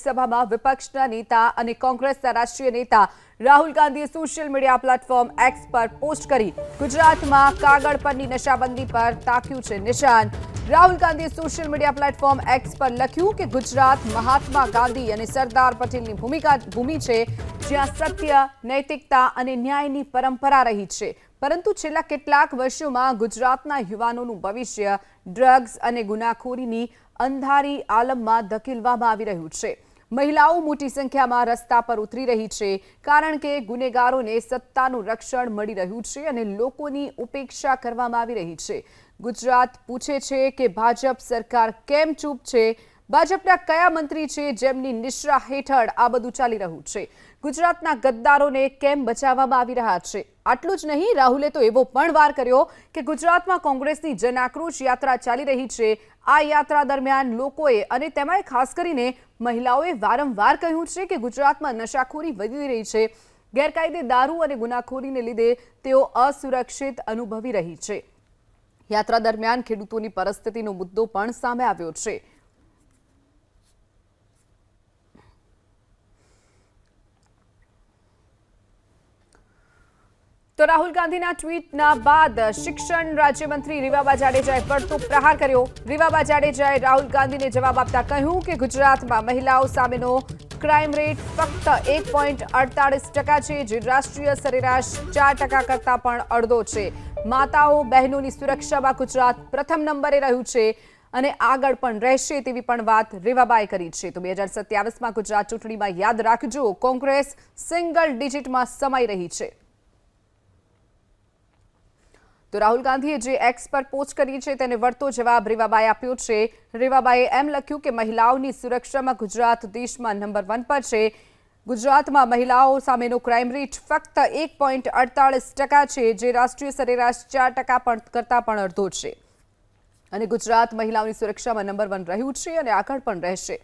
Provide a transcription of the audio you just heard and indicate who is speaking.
Speaker 1: લોકસભામાં વિપક્ષના નેતા અને કોંગ્રેસના રાષ્ટ્રીય નેતા રાહુલ ગાંધીએ સોશિયલ મીડિયા પ્લેટફોર્મ એક્સ પર પોસ્ટ કરી ગુજરાતમાં કાગળ પરની નશાબંધી પર તાક્યું છે નિશાન। રાહુલ ગાંધીએ સોશિયલ મીડિયા પ્લેટફોર્મ એક્સ પર લખ્યું કે ગુજરાત મહાત્મા ગાંધી અને સરદાર પટેલની ભૂમિ છે, જ્યાં સત્ય, નૈતિકતા અને ન્યાયની પરંપરા રહી છે, પરંતુ છેલ્લા કેટલાક વર્ષોમાં ગુજરાતના યુવાનોનું ભવિષ્ય ડ્રગ્સ અને ગુનાખોરીની અંધારી આલમમાં ધકેલવામાં આવી રહ્યું છે। મહિલાઓ મોટી સંખ્યામાં રસ્તા પર ઉતરી રહી છે, કારણ કે ગુનેગારોને સત્તાનું રક્ષણ મળી રહ્યું છે અને લોકોની ઉપેક્ષા કરવામાં આવી રહી છે। ગુજરાત પૂછે છે કે ભાજપ સરકાર કેમ ચૂપ છે? ભાજપના કયા મંત્રી છે જેમની નિશ્રા હેઠળ આ બધું ચાલી રહ્યું છે? ગુજરાતના ગદ્દારોને કેમ બચાવવામાં આવી રહ્યા છે? આટલું જ નહીં, રાહુલે તો એવો પણ વાર કર્યો કે ગુજરાતમાં કોંગ્રેસની જનાક્રોશ યાત્રા ચાલી રહી છે। આ યાત્રા દરમિયાન લોકોએ અને તેમાં ખાસ કરીને મહિલાઓએ વારંવાર કહ્યું છે કે ગુજરાતમાં નશાખોરી વધી રહી છે, ગેરકાયદે દારૂ અને ગુનાખોરીને લીધે તેઓ અસુરક્ષિત અનુભવી રહી છે। યાત્રા દરમિયાન ખેડૂતોની પરિસ્થિતિનો મુદ્દો પણ સામે આવ્યો છે। તો રાહુલ ગાંધીના ટ્વીટના બાદ શિક્ષણ રાજ્યમંત્રી રીવાબા જાડેજાએ પડતો પ્રહાર કર્યો। રીવાબા જાડેજાએ રાહુલ ગાંધીને જવાબ આપતા કહ્યું કે ગુજરાતમાં મહિલાઓ સામેનો ક્રાઇમ રેટ ફક્ત 1.48% છે, જે રાષ્ટ્રીય સરેરાશ 4% કરતાં પણ અડધો છે। માતાઓ બહેનોની સુરક્ષામાં ગુજરાત પ્રથમ નંબરે રહ્યું છે અને આગળ પણ રહેશે તેવી પણ વાત રીવાબાએ કરી છે। તો 2027માં ગુજરાત ચૂંટણીમાં યાદ રાખજો, કોંગ્રેસ સિંગલ ડિજિટમાં સમાઈ રહી છે। તો રાહુલ ગાંધીએ જે એક્સ પર પોસ્ટ કરી છે તેને વળતો જવાબ રીવાબાએ આપ્યો છે। રીવાબાએ એમ લખ્યું કે મહિલાઓની સુરક્ષામાં ગુજરાત દેશમાં નંબર 1 પર છે। ગુજરાતમાં મહિલાઓ સામેનો ક્રાઇમ રેટ ફક્ત 1.48% છે, જે રાષ્ટ્રીય સરેરાશ 4% કરતાં પણ અડધો છે અને ગુજરાત મહિલાઓની સુરક્ષામાં નંબર 1 રહ્યું છે અને આગળ પણ રહેશે।